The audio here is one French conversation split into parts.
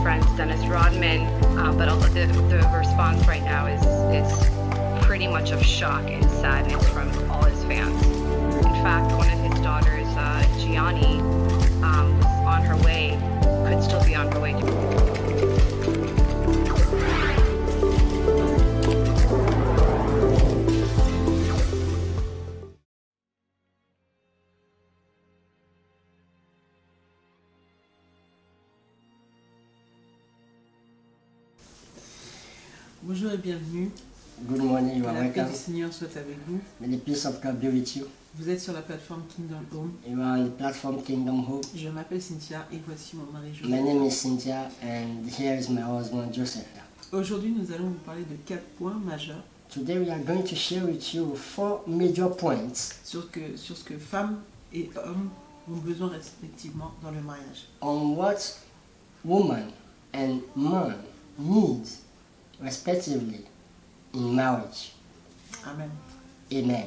friend Dennis Rodman, but the response right now is pretty much of shock and sadness from all his fans. In fact, one of his daughters, Gianni, was on her way, could still be on her way Bonjour et bienvenue. Good morning, you Que are la paix welcome. du Seigneur soit avec vous. May the peace of God be with you. Vous êtes sur la plateforme Kingdom Home. You are on the platform Kingdom Hope. Je m'appelle Cynthia et voici mon mari My Joseph. name is Cynthia and here is my husband Joseph. Aujourd'hui, nous allons vous parler de 4 points majeurs Today we are going to share with you 4 major points sur ce que femmes et hommes ont besoin respectivement dans le mariage. on what woman and man need respectively in marriage. Amen. Amen.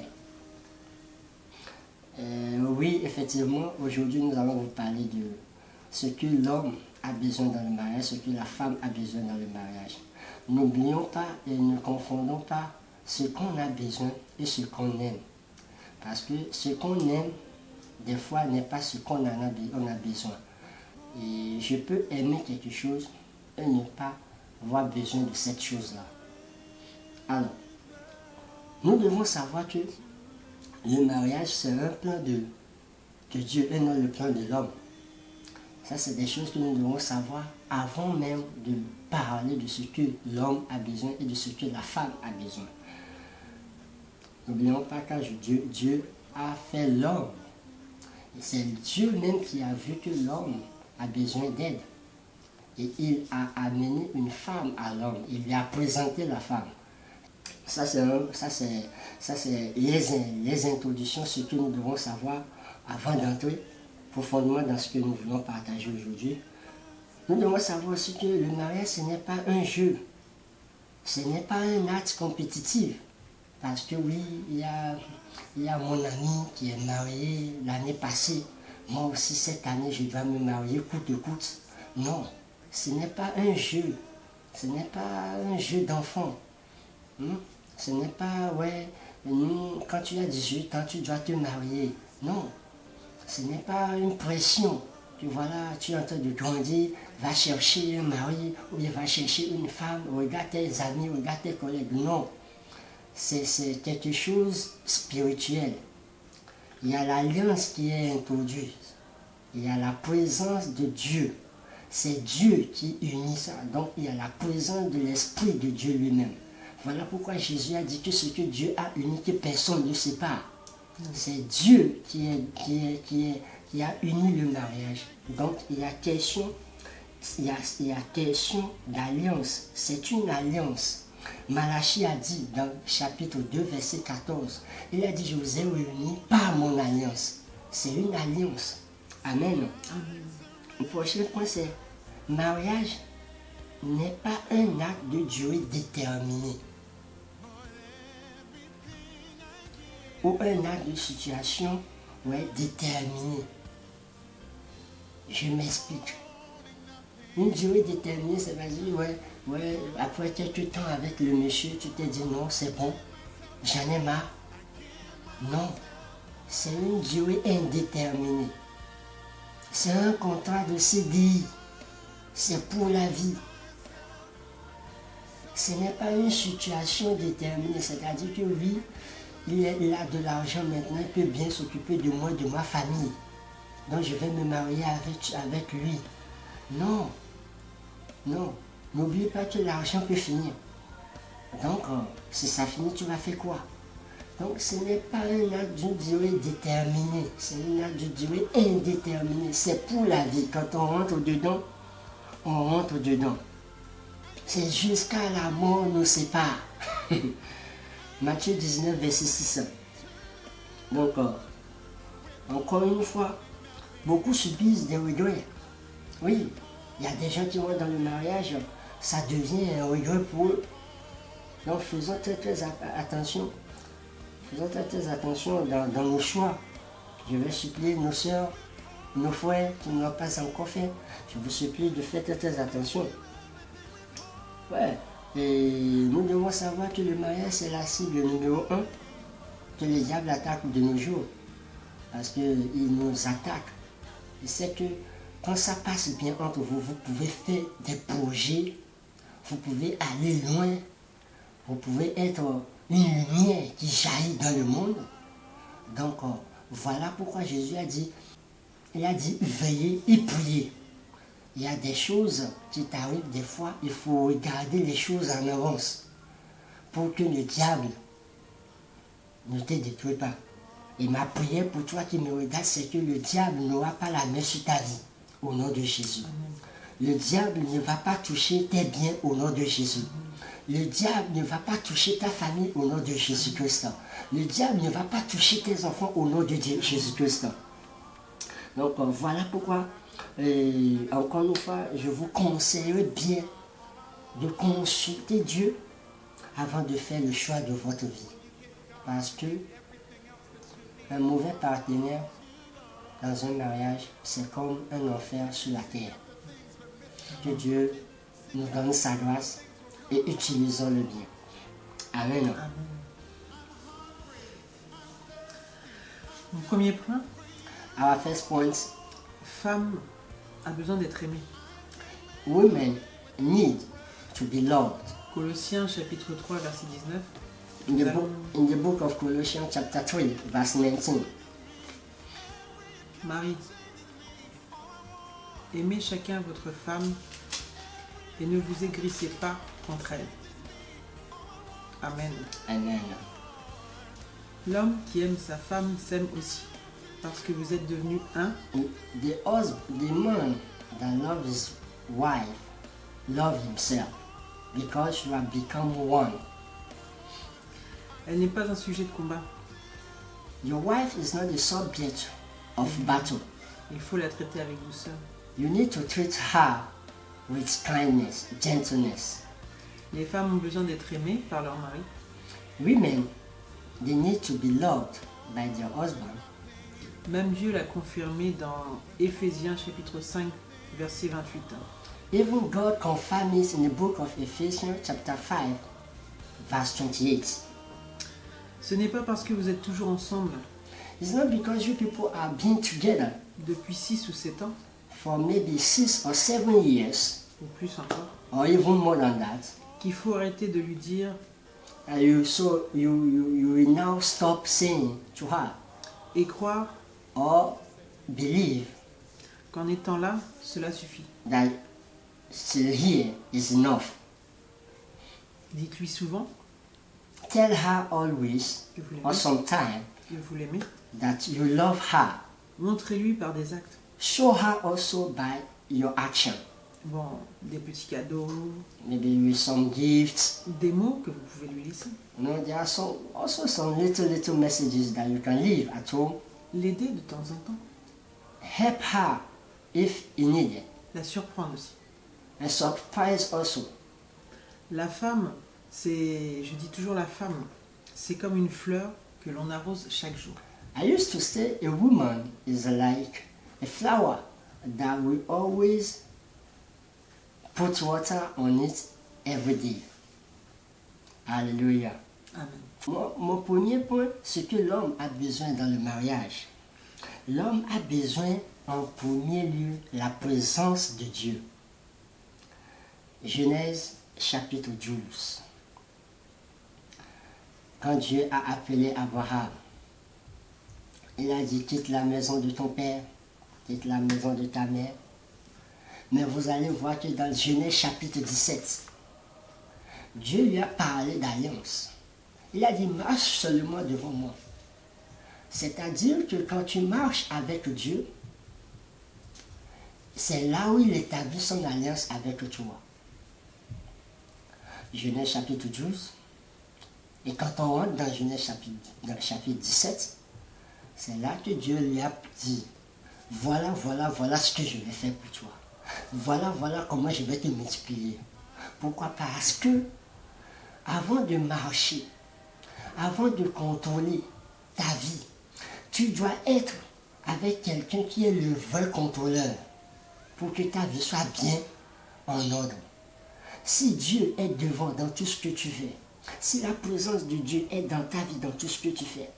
Oui, effectivement, aujourd'hui nous allons vous parler de ce que l'homme a besoin dans le mariage, ce que la femme a besoin dans le mariage. N'oublions pas et ne confondons pas ce qu'on a besoin et ce qu'on aime. Parce que ce qu'on aime, des fois, n'est pas ce qu'on on a besoin. Et je peux aimer quelque chose et ne pas avoir besoin de cette chose-là. Alors, nous devons savoir que le mariage, c'est un plan de Dieu et non le plan de l'homme. Ça, c'est des choses que nous devons savoir avant même de parler de ce que l'homme a besoin et de ce que la femme a besoin. N'oublions pas que Dieu a fait l'homme. C'est Dieu même qui a vu que l'homme a besoin d'aide. Et il a amené une femme à l'homme. Il lui a présenté la femme. Ça, c'est les introductions, ce que nous devons savoir avant d'entrer profondément dans ce que nous voulons partager aujourd'hui. Nous devons savoir aussi que le mariage, ce n'est pas un jeu. Ce n'est pas un acte compétitif. Parce que oui, il y a mon ami qui est marié l'année passée. Moi aussi, cette année, je dois me marier coûte que coûte. Non, ce n'est pas un jeu. Ce n'est pas un jeu d'enfant. Ce n'est pas, ouais, quand tu as 18 ans, tu dois te marier. Non, ce n'est pas une pression. Que voilà, tu es en train de grandir, va chercher un mari ou bien va chercher une femme, regarde tes amis, regarde tes collègues. Non, c'est quelque chose de spirituel. Il y a l'alliance qui est introduite. Il y a la présence de Dieu. C'est Dieu qui unit ça. Donc il y a la présence de l'Esprit de Dieu lui-même. Voilà pourquoi Jésus a dit que ce que Dieu a uni, que personne ne sépare. C'est Dieu qui a uni le mariage. Donc il y a question d'alliance. C'est une alliance. Malachie a dit dans chapitre 2, verset 14, il a dit, je vous ai réunis par mon alliance. C'est une alliance. Amen. Amen. Le prochain point, c'est mariage n'est pas un acte de durée déterminée ou un acte de situation déterminée. Je m'explique. Une durée déterminée, ça veut dire, après quelques temps avec le monsieur, tu t'es dit non, c'est bon, j'en ai marre. Non, c'est une durée indéterminée. C'est un contrat de CDI. C'est pour la vie. Ce n'est pas une situation déterminée. C'est-à-dire que oui, il a de l'argent maintenant, il peut bien s'occuper de moi, de ma famille. Donc je vais me marier avec lui. Non. Non. N'oublie pas que l'argent peut finir. Donc, si ça finit, tu vas faire quoi? Donc, ce n'est pas un acte d'une durée déterminée. C'est un acte d'une durée indéterminée. C'est pour la vie. Quand on rentre dedans, on rentre dedans. C'est jusqu'à la mort nous sépare. Matthieu 19, verset 6. Donc, encore une fois, beaucoup subissent des regrets. Oui, il y a des gens qui vont dans le mariage, ça devient un regret pour eux. Donc faisons très attention. Faisons très attention dans nos choix. Je vais supplier nos sœurs nos frères qui ne l'ont pas encore fait, je vous supplie de faire très attention. Ouais. Et nous devons savoir que le mariage, c'est la cible numéro 1 que le diable attaque de nos jours. Parce qu'il nous attaque. Et c'est que quand ça passe bien entre vous, vous pouvez faire des projets, vous pouvez aller loin, vous pouvez être une lumière qui jaillit dans le monde. Donc voilà pourquoi Jésus a dit, il a dit veillez et priez. Il y a des choses qui t'arrivent des fois, il faut regarder les choses en avance pour que le diable ne te détruise pas. Et ma prière pour toi qui me regarde, c'est que le diable n'aura pas la main sur ta vie, au nom de Jésus. Le diable ne va pas toucher tes biens au nom de Jésus. Le diable ne va pas toucher ta famille au nom de Jésus-Christ. Le diable ne va pas toucher tes enfants au nom de Jésus-Christ. Donc voilà pourquoi, encore une fois, je vous conseillerais bien de consulter Dieu avant de faire le choix de votre vie. Parce que un mauvais partenaire dans un mariage, c'est comme un enfer sur la terre. Que Dieu nous donne sa grâce et utilisons le bien. Amen. Amen. Mon premier point, Our first point, femme a besoin d'être aimée. women need to be loved. Colossiens chapitre 3 verset 19. In the book of Colossians chapter 3, verse 19. Marie, aimez chacun votre femme et ne vous aigrissez pas contre elle. Amen. Amen. L'homme qui aime sa femme s'aime aussi, parce que vous êtes devenus un. The man that loves his wife loves himself because you have become one. Elle n'est pas un sujet de combat. Your wife is not the subject of battle. Il faut la traiter avec douceur. You need to treat her with kindness, gentleness. Les femmes ont besoin d'être aimées par leur mari. Women, they need to be loved by their husband. Même Dieu l'a confirmé dans Éphésiens chapitre 5 verset 28. Even God confirmed it in the book of Ephesians chapter 5 verse 28. Ce n'est pas parce que vous êtes toujours ensemble It's not because you people are being together depuis 6 ou 7 ans, for maybe 6 or 7 years ou plus encore, or even more than that. qu'il faut arrêter de lui dire You will now stop saying to her et croire or believe qu'en étant là, cela suffit. that still here is enough. Dites-lui souvent Tell her always que vous or l'aimez, sometime que vous l'aimez. that you love her. Montrez-lui par des actes. Show her also by your action. Bon, des petits cadeaux, Maybe with some gifts. des mots que vous pouvez lui laisser. You know, there are also some little messages that you can leave at home. L'aider de temps en temps. Help her if you need it. La surprendre aussi. And surprise also. La femme, je dis toujours la femme, c'est comme une fleur que l'on arrose chaque jour. I used to say a woman is like a flower that we always put water on it every day. Hallelujah. Amen. Mon premier point, c'est que l'homme a besoin dans le mariage. L'homme a besoin en premier lieu la présence de Dieu. Genèse chapitre 12. Quand Dieu a appelé Abraham, il a dit quitte la maison de ton père, quitte la maison de ta mère. Mais vous allez voir que dans Genèse chapitre 17, Dieu lui a parlé d'alliance. Il a dit marche seulement devant moi. C'est-à-dire que quand tu marches avec Dieu, c'est là où il établit son alliance avec toi. Genèse chapitre 12. Et quand on rentre dans Genèse chapitre 17, c'est là que Dieu lui a dit, voilà ce que je vais faire pour toi. Voilà comment je vais te multiplier. Pourquoi? Parce que avant de marcher, avant de contrôler ta vie, tu dois être avec quelqu'un qui est le vrai contrôleur pour que ta vie soit bien en ordre. Si Dieu est devant dans tout ce que tu fais, si la présence de Dieu est dans ta vie, dans tout ce que tu fais,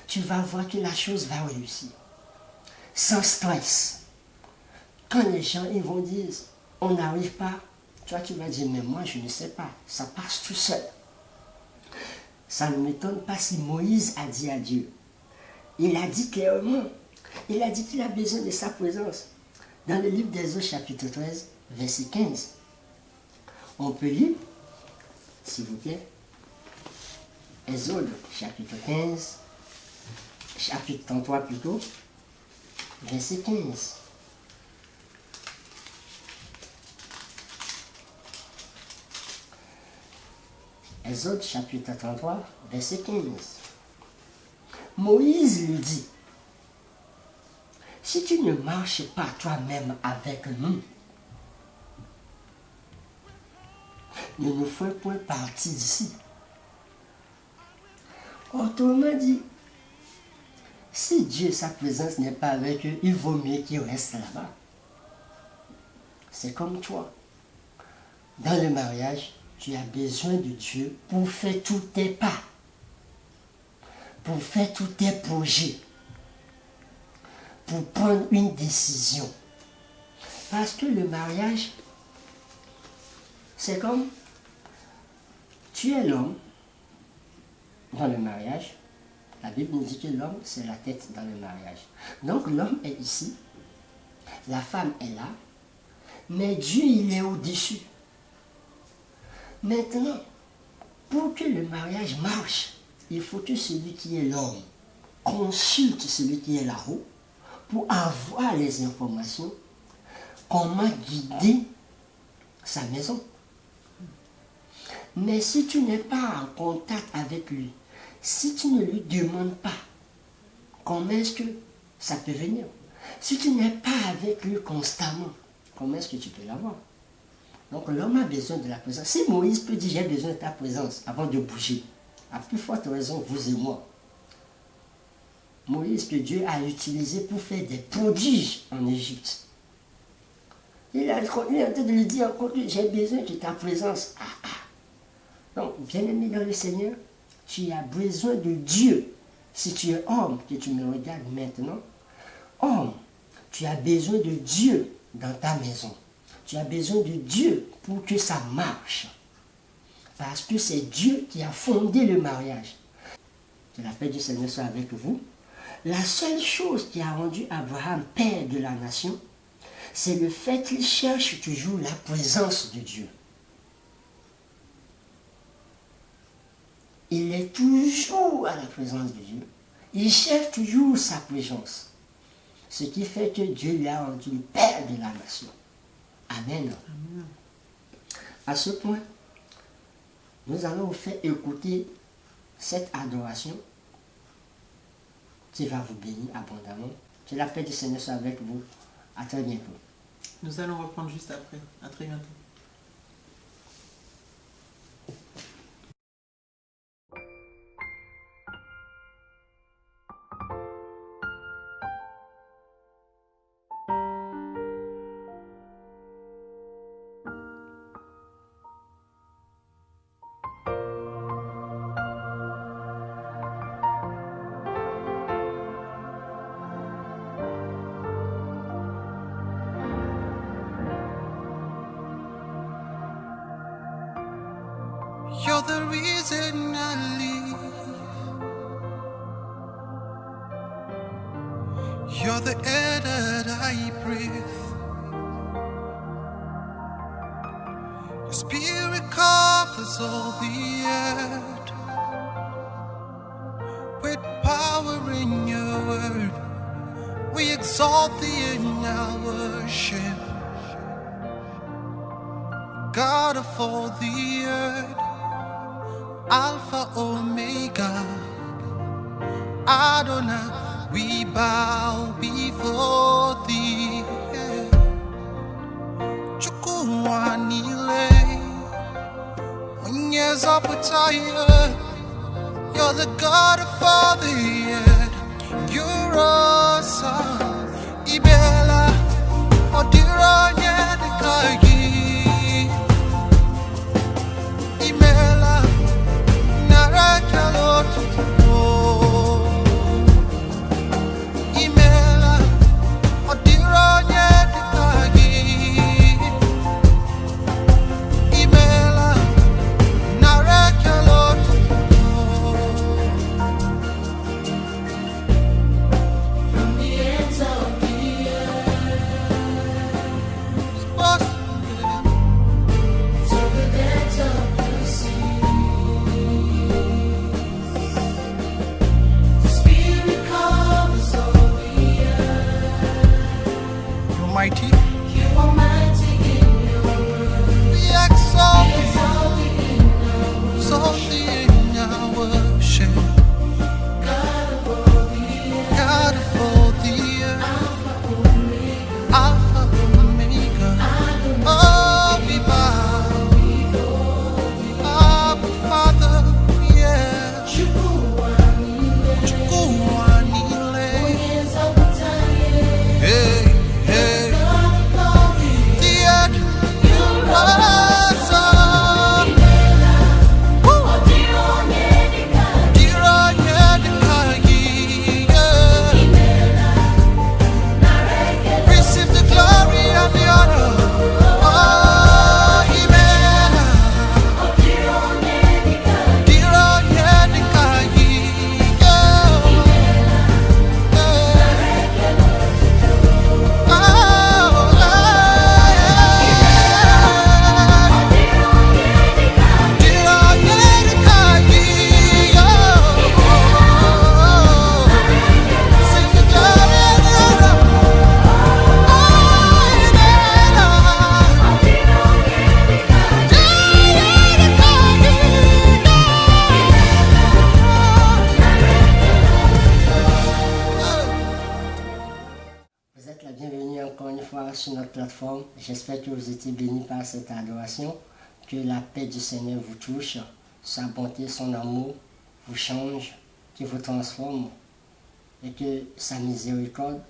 tu vas voir que la chose va réussir. Sans stress. Quand les gens ils vont dire, on n'arrive pas, toi tu vas dire, mais moi je ne sais pas, ça passe tout seul. Ça ne m'étonne pas si Moïse a dit à Dieu. Il a dit clairement, il a dit qu'il a besoin de sa présence. Dans le livre d'Exode chapitre 13, verset 15, on peut lire, s'il vous plaît, Exode chapitre 15, chapitre 33 plutôt, verset 15. Exode chapitre 33, verset 15. Moïse lui dit, si tu ne marches pas toi-même avec nous, ne nous fais point partie d'ici. Autrement dit, si Dieu, sa présence n'est pas avec eux, il vaut mieux qu'ils restent là-bas. C'est comme toi. Dans le mariage, tu as besoin de Dieu pour faire tous tes pas, pour faire tous tes projets, pour prendre une décision. Parce que le mariage, c'est comme, tu es l'homme dans le mariage. La Bible nous dit que l'homme, c'est la tête dans le mariage. Donc l'homme est ici, la femme est là, mais Dieu, il est au-dessus. Maintenant, pour que le mariage marche, il faut que celui qui est l'homme consulte celui qui est là-haut pour avoir les informations, comment guider sa maison. Mais si tu n'es pas en contact avec lui, si tu ne lui demandes pas comment est-ce que ça peut venir, si tu n'es pas avec lui constamment, comment est-ce que tu peux l'avoir? Donc l'homme a besoin de la présence. Si Moïse peut dire j'ai besoin de ta présence avant de bouger, à plus forte raison vous et moi. Moïse que Dieu a utilisé pour faire des prodiges en Égypte. Il est en train de lui dire encore que j'ai besoin de ta présence. Donc, bien-aimé dans le Seigneur, tu as besoin de Dieu. Si tu es homme, que tu me regardes maintenant, homme, tu as besoin de Dieu dans ta maison. Tu as besoin de Dieu pour que ça marche. Parce que c'est Dieu qui a fondé le mariage. Que la paix du Seigneur soit avec vous. La seule chose qui a rendu Abraham père de la nation, c'est le fait qu'il cherche toujours la présence de Dieu. Il est toujours à la présence de Dieu. Il cherche toujours sa présence. Ce qui fait que Dieu lui a rendu le père de la nation. Amen. Amen. À ce point, nous allons vous faire écouter cette adoration qui va vous bénir abondamment. Que la paix du Seigneur soit avec vous. À très bientôt. Nous allons reprendre juste après. À très bientôt. You're the reason I live. You're the air that I breathe. Your spirit covers all the earth. With power in your word, we exalt thee in our worship. God of all the earth, Alpha, Omega, Adonai, we bow before thee. Chukwuanile, you're the God of all the earth. You're awesome. Imela, Odira Yedikagi. Imela, Narakalo Tutupo. Imela, Odira Yedikagi. Imela, Narakalo Tutupo. From the ends of the earth to the depths of the sea, the Spirit covers all the earth. You're mighty, You are mighty in your word, we exalt you, exalted in our exalt thee in our worship. God of all the earth, God of all the earth, Alpha Omega, Alpha Omega. Adonai, Oh, we bow, Abba Father, yeah. Chukwuanile, Chukwuanile. Onye Nzọpụta ya, Hey, hey, God of all the the earth You rise up. Woo. Ọ dịrị onye dị ka Dira Yedikagi, yeah. nara ekele. Receive the glory and the honor. Oh, Imela. Ọ dịrị onye dị ka Dira Yedikagi, yeah. Vous êtes la bienvenue encore une fois sur notre plateforme. J'espère que vous étiez bénis par cette adoration. Que la paix du Seigneur vous touche, sa bonté, son amour vous change, qui vous transforme et que sa miséricorde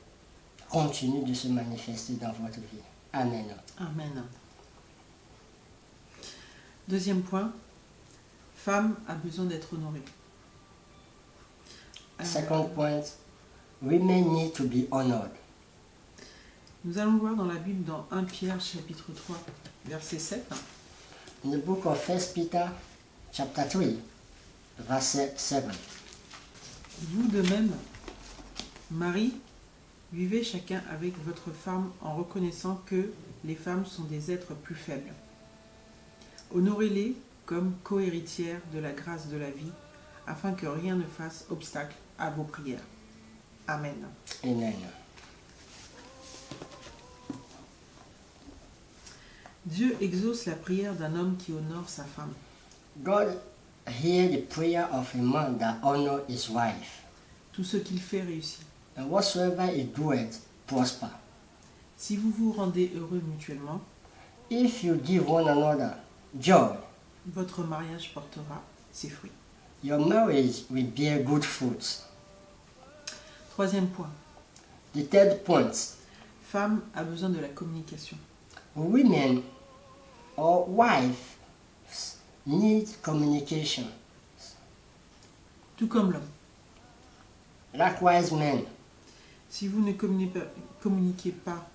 continue de se manifester dans votre vie. Amen. Amen. Deuxième point, femme a besoin d'être honorée. Second point, women need to be honored. Nous allons voir dans la Bible dans 1 Pierre chapitre 3 verset 7. In the book of 1 Peter chapter 3, verset 7. Vous de même, Marie, vivez chacun avec votre femme en reconnaissant que les femmes sont des êtres plus faibles. Honorez-les comme cohéritières de la grâce de la vie, afin que rien ne fasse obstacle à vos prières. Amen. Amen. Dieu exauce la prière d'un homme qui honore sa femme. God hear the prayer of a man that honor his wife, Tout ce qu'il fait réussit. and whatsoever he doeth prosper. Si vous vous rendez heureux mutuellement, If you give one another joy, votre mariage portera ses fruits. your marriage will bear good fruits. Troisième point, The third point, femme a besoin de la communication. women or wives need communication. Tout comme l'homme. Likewise, men. Si vous ne communiquez pas,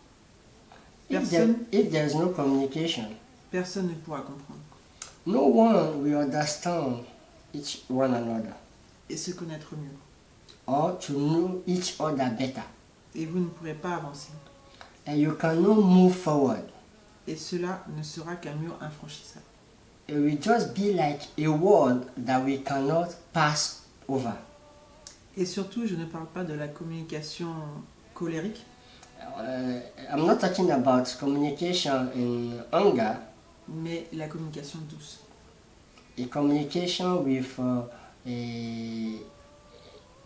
If there is no communication, personne ne pourra comprendre no one will understand each one another et se connaître mieux. or to know each other better. Et vous ne pourrez pas avancer. And you cannot move forward. Et cela ne sera qu'un mur infranchissable. It will just be like a wall that we cannot pass over. Et surtout, je ne parle pas de la communication colérique, I'm not talking about communication in anger, mais la communication douce. a communication with a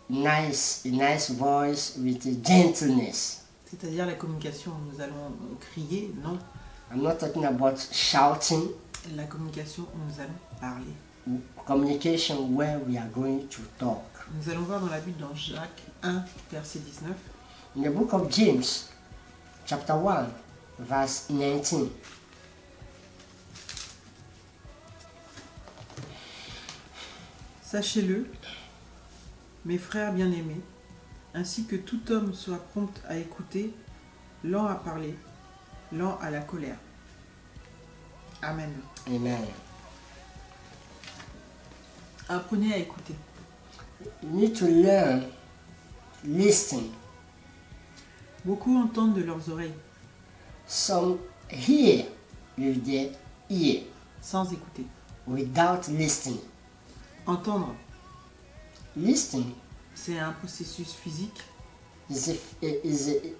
nice voice, with a gentleness. C'est-à-dire la communication où nous allons crier, non. I'm not talking about shouting. La communication où nous allons parler. Communication where we are going to talk. Nous allons voir dans la Bible dans Jacques 1, verset 19. In the book of James, chapter 1, verse 19. Sachez-le, mes frères bien-aimés, ainsi que tout homme soit prompt à écouter, lent à parler, lent à la colère. Amen. Amen. Apprenez à écouter. You need to learn listening. Beaucoup entendent de leurs oreilles, Some hear with their ear sans écouter. without listening. Entendre, Listening c'est un processus physique,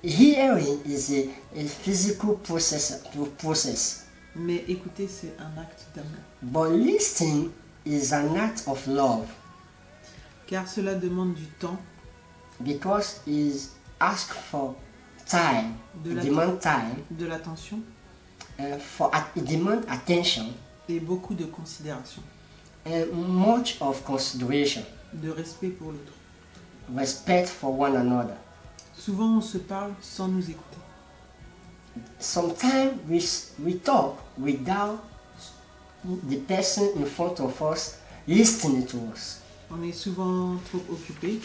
hearing is a physical process. mais écouter, c'est un acte d'amour. But listening is an act of love Car cela demande du temps, because it asks for time, De it la- demand time, de l'attention it demand attention et beaucoup de considération, and much of consideration, de respect pour l'autre. respect for one another. Souvent, on se parle sans nous écouter. Sometimes we talk without the person in front of us listening to us. On est souvent trop occupé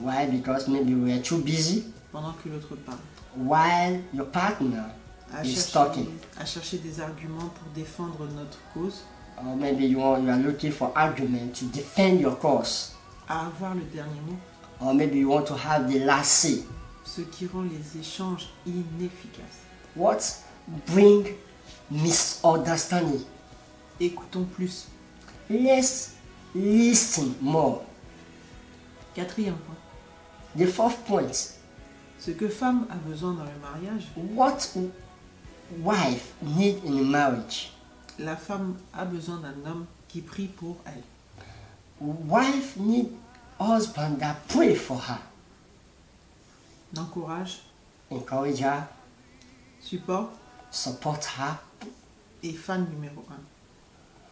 Why? Because maybe we are too busy pendant que l'autre parle, while your partner à is chercher, talking. à chercher des arguments pour défendre notre cause, Or maybe you are looking for argument to defend your cause. à avoir le dernier mot, Or maybe you want to have the last say. ce qui rend les échanges inefficaces. What bring misunderstanding? Écoutons plus. Let's listen more. Quatrième point. The fourth point, Ce que femme a besoin dans le mariage, what wife need in a marriage? la femme a besoin d'un homme qui prie pour elle. Wife need husband that pray for her, D'encourage, encourage her, support support her, et fan numéro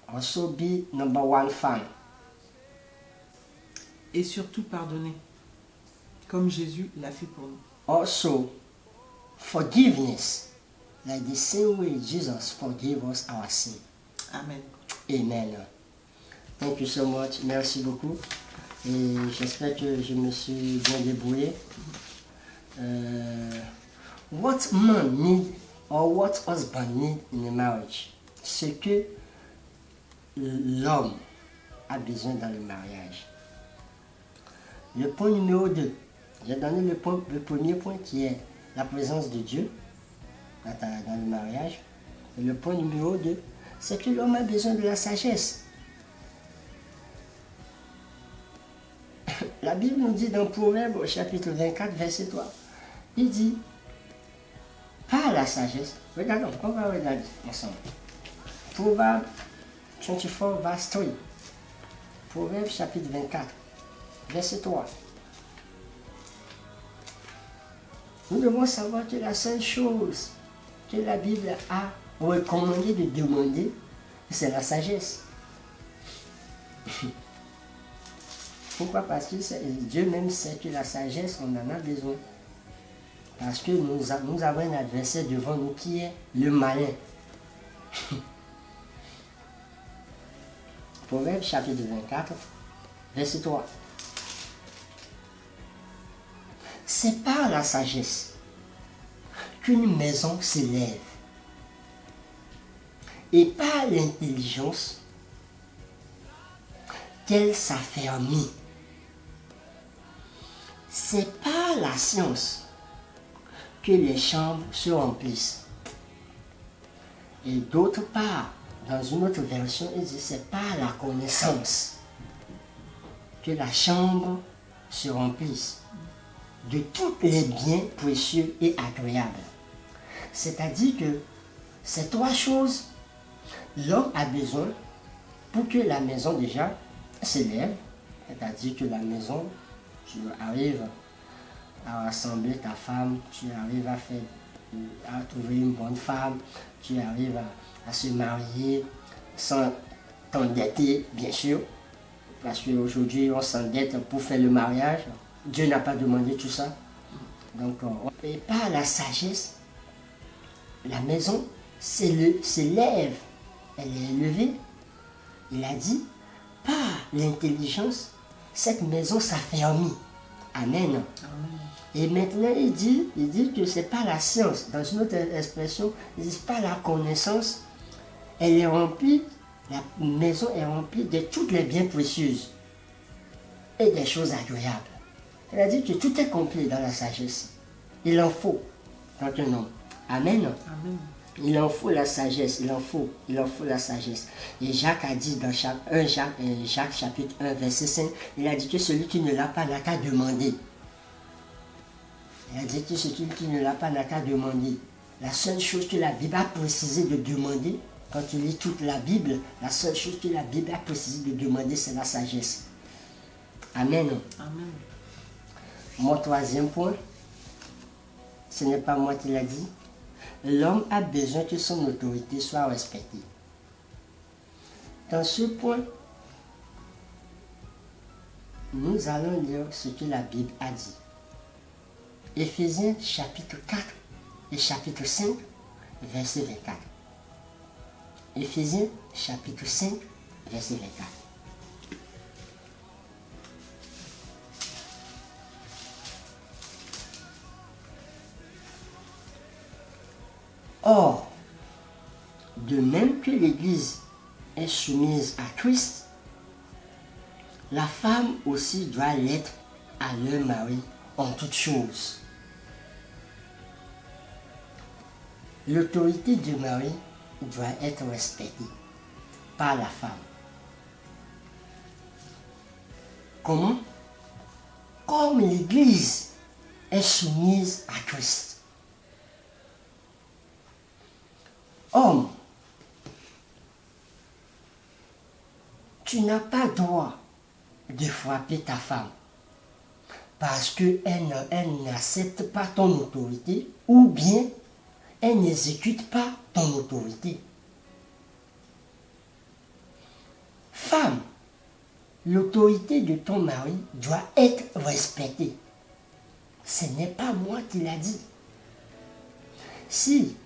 1. also be number one fan. Et surtout pardonner, comme Jésus l'a fait pour nous. Also, forgiveness, like the same way Jesus forgave us our sin. Amen. Amen. Thank you so much. Merci beaucoup. Et j'espère que je me suis bien débrouillé. What man need or what husband need in a marriage? Ce que l'homme a besoin dans le mariage. Le point numéro 2. J'ai donné le premier point qui est la présence de Dieu dans le mariage. Et le point numéro 2, c'est que l'homme a besoin de la sagesse. La Bible nous dit dans Proverbe au chapitre 24, verset 3, il dit, par la sagesse, regardons, on va regarder ensemble. Proverbe 24, verset 3. Proverbe chapitre 24, verset 3. Nous devons savoir que la seule chose que la Bible a recommandé de demander, c'est la sagesse. Pourquoi? Parce que Dieu même sait que la sagesse, on en a besoin. Parce que nous avons un adversaire devant nous qui est le malin. Proverbe chapitre 24, verset 3. C'est par la sagesse qu'une maison s'élève. Et par l'intelligence qu'elle s'affermit. C'est par la science que les chambres se remplissent. Et d'autre part, dans une autre version, il dit c'est par la connaissance que la chambre se remplisse de tous les biens précieux et agréables. C'est-à-dire que ces trois choses, l'homme a besoin pour que la maison déjà s'élève, c'est-à-dire que la maison, tu arrives à rassembler ta femme, tu arrives à trouver une bonne femme, tu arrives à se marier sans t'endetter, bien sûr, parce qu'aujourd'hui on s'endette pour faire le mariage. Dieu n'a pas demandé tout ça. Donc, et par la sagesse la maison s'élève, elle est élevée. Il a dit, par l'intelligence, cette maison s'affermit. Amen. Et maintenant, il dit que ce n'est pas la science. Dans une autre expression, il dit pas la connaissance. Elle est remplie, la maison est remplie de toutes les biens précieuses et des choses agréables. Elle a dit que tout est complet dans la sagesse. Il en faut dans un homme. Amen. Amen. Il en faut la sagesse, il en faut la sagesse. Et Jacques a dit dans Jacques chapitre 1, verset 5, il a dit que celui qui ne l'a pas n'a qu'à demander. Il a dit que celui qui ne l'a pas n'a qu'à demander. La seule chose que la Bible a précisé de demander, quand tu lis toute la Bible, la seule chose que la Bible a précisé de demander, c'est la sagesse. Amen. Amen. Mon troisième point, ce n'est pas moi qui l'ai dit. L'homme a besoin que son autorité soit respectée. Dans ce point, nous allons lire ce que la Bible a dit. Éphésiens chapitre 4 et chapitre 5, verset 24. Éphésiens chapitre 5, verset 24. Or, de même que l'Église est soumise à Christ, la femme aussi doit l'être à leur mari en toutes choses. L'autorité du mari doit être respectée par la femme. Comment? Comme l'Église est soumise à Christ. Homme, tu n'as pas droit de frapper ta femme parce qu'elle n'accepte pas ton autorité ou bien elle n'exécute pas ton autorité. Femme, l'autorité de ton mari doit être respectée. Ce n'est pas moi qui l'a dit. Si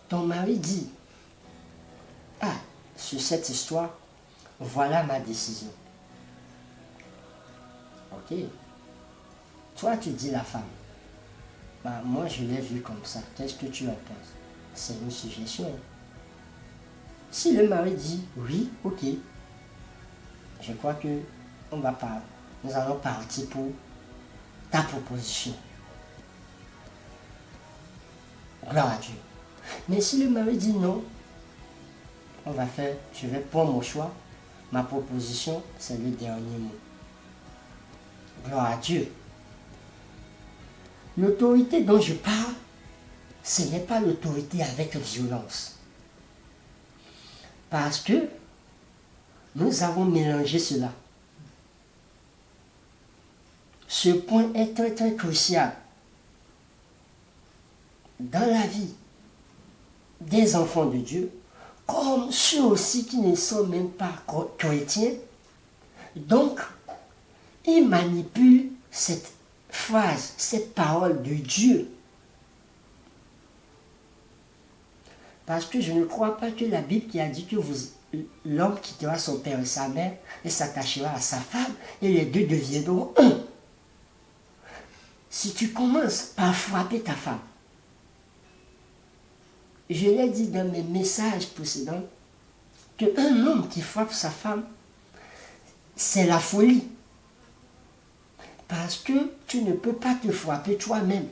ton mari dit, ah, sur cette histoire, voilà ma décision. Ok. Toi, tu dis la femme. Bah, moi, je l'ai vu comme ça. Qu'est-ce que tu en penses? C'est une suggestion. Si le mari dit, oui, ok, je crois que nous allons partir pour ta proposition. Gloire à Dieu. Mais si le mari dit non, je vais prendre mon choix. Ma proposition, c'est le dernier mot. Gloire à Dieu. L'autorité dont je parle, ce n'est pas l'autorité avec violence. Parce que nous avons mélangé cela. Ce point est très très crucial dans la vie des enfants de Dieu, comme ceux aussi qui ne sont même pas chrétiens. Donc, ils manipulent cette phrase, cette parole de Dieu. Parce que je ne crois pas que la Bible qui a dit que l'homme quittera son père et sa mère et s'attachera à sa femme et les deux deviendront un. Si tu commences par frapper ta femme, je l'ai dit dans mes messages précédents, qu'un homme qui frappe sa femme, c'est la folie. Parce que tu ne peux pas te frapper toi-même.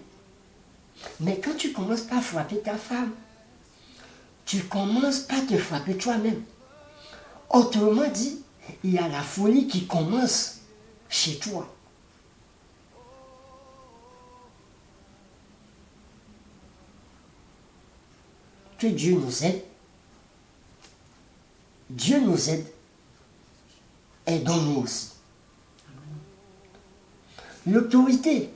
Mais quand tu commences par frapper ta femme, tu commences par te frapper toi-même. Autrement dit, il y a la folie qui commence chez toi. Que Dieu nous aide. Dieu nous aide. Aidons-nous aussi. L'autorité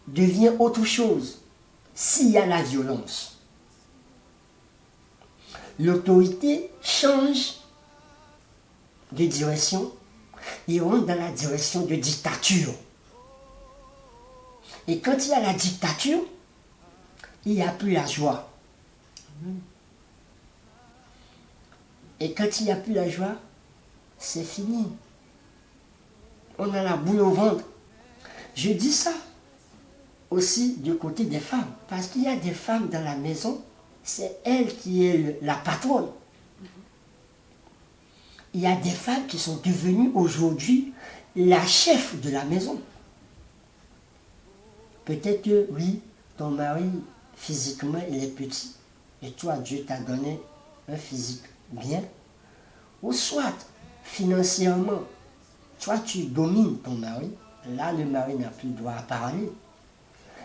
devient autre chose s'il y a la violence. L'autorité change de direction et rentre dans la direction de dictature. Et quand il y a la dictature, il n'y a plus la joie. Et quand il n'y a plus la joie, c'est fini. On a la boule au ventre. Je dis ça aussi du côté des femmes. Parce qu'il y a des femmes dans la maison, c'est elle qui est la patronne. Il y a des femmes qui sont devenues aujourd'hui la chef de la maison. Peut-être que oui, ton mari, physiquement, il est petit. Et toi, Dieu t'a donné un physique bien. Ou soit, financièrement, toi, tu domines ton mari. Là, le mari n'a plus droit à parler.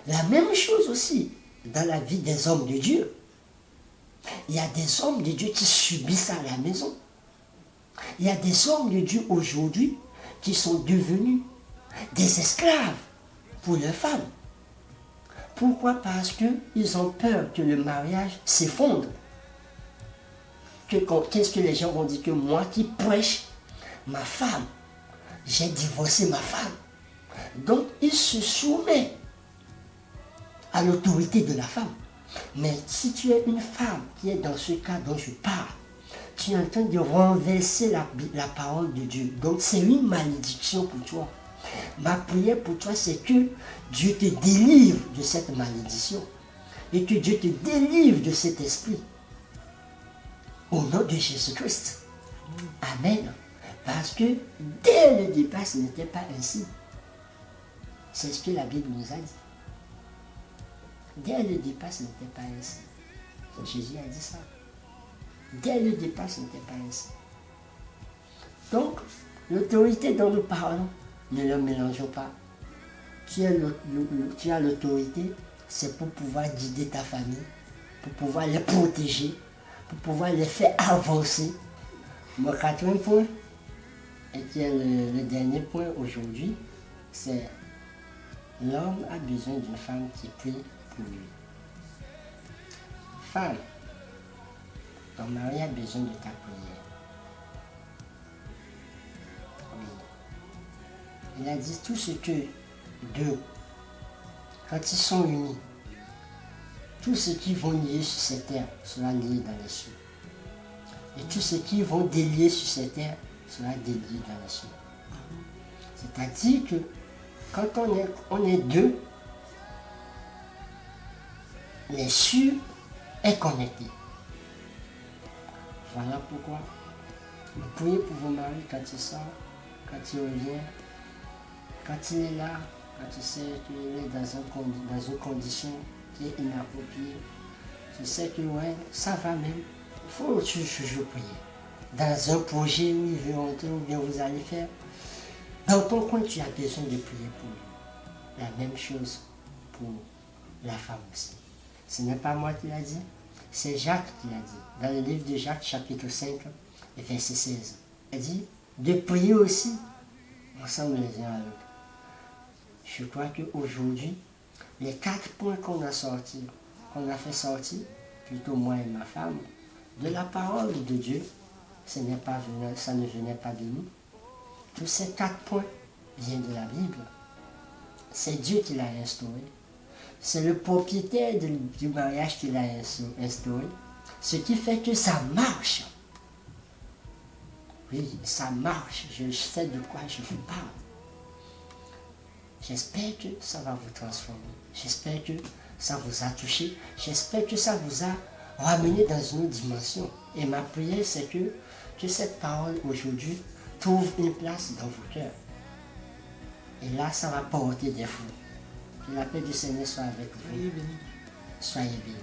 La même chose aussi dans la vie des hommes de Dieu. Il y a des hommes de Dieu qui subissent à la maison. Il y a des hommes de Dieu aujourd'hui qui sont devenus des esclaves pour leurs femmes. Pourquoi? Parce qu'ils ont peur que le mariage s'effondre. Qu'est-ce que les gens vont dire? Que moi qui prêche ma femme, j'ai divorcé ma femme. Donc ils se soumettent à l'autorité de la femme. Mais si tu es une femme qui est dans ce cas dont je parle, tu es en train de renverser la parole de Dieu. Donc c'est une malédiction pour toi. Ma prière pour toi, c'est que Dieu te délivre de cette malédiction. Et que Dieu te délivre de cet esprit. Au nom de Jésus-Christ. Amen. Parce que dès le départ, ce n'était pas ainsi. C'est ce que la Bible nous a dit. Dès le départ, ce n'était pas ainsi. Jésus a dit ça. Dès le départ, ce n'était pas ainsi. Donc, l'autorité dont nous parlons, ne le mélangeons pas. Tu as l'autorité, c'est pour pouvoir guider ta famille, pour pouvoir les protéger, pour pouvoir les faire avancer. Mon quatrième point, et qui est le dernier point aujourd'hui, c'est l'homme a besoin d'une femme qui prie pour lui. Femme, ton mari a besoin de ta prière. Oui. Il a dit tout ce que deux, quand ils sont unis, tout ce qu'ils vont lier sur cette terre sera lié dans les cieux. Et tout ce qu'ils vont délier sur cette terre sera délié dans les cieux. C'est-à-dire que quand on est deux, les cieux est connecté. Voilà pourquoi vous priez pour vos maris quand ils sortent, quand ils reviennent, quand il est là, quand tu sais qu'il est dans une condition qui est inappropriée. Tu sais que ouais, ça va même. Il faut toujours prier. Dans un projet où il veut entrer ou bien vous allez faire, dans ton coin, tu as besoin de prier pour lui. La même chose pour la femme aussi. Ce n'est pas moi qui l'a dit, c'est Jacques qui l'a dit. Dans le livre de Jacques, chapitre 5, et verset 16. Il dit de prier aussi ensemble les uns à l'autre. Je crois qu'aujourd'hui, les 4 points qu'on a sortis, qu'on a fait sortir, plutôt moi et ma femme, de la parole de Dieu, ça ne venait pas de nous. Tous ces 4 points viennent de la Bible. C'est Dieu qui l'a instauré. C'est le propriétaire du mariage qui l'a instauré. Ce qui fait que ça marche. Oui, ça marche. Je sais de quoi je vous parle. J'espère que ça va vous transformer. J'espère que ça vous a touché. J'espère que ça vous a ramené dans une autre dimension. Et ma prière, c'est que cette parole aujourd'hui trouve une place dans vos cœurs. Et là, ça va porter des fruits. Que la paix du Seigneur soit avec vous. Soyez bénis. Soyez bénis.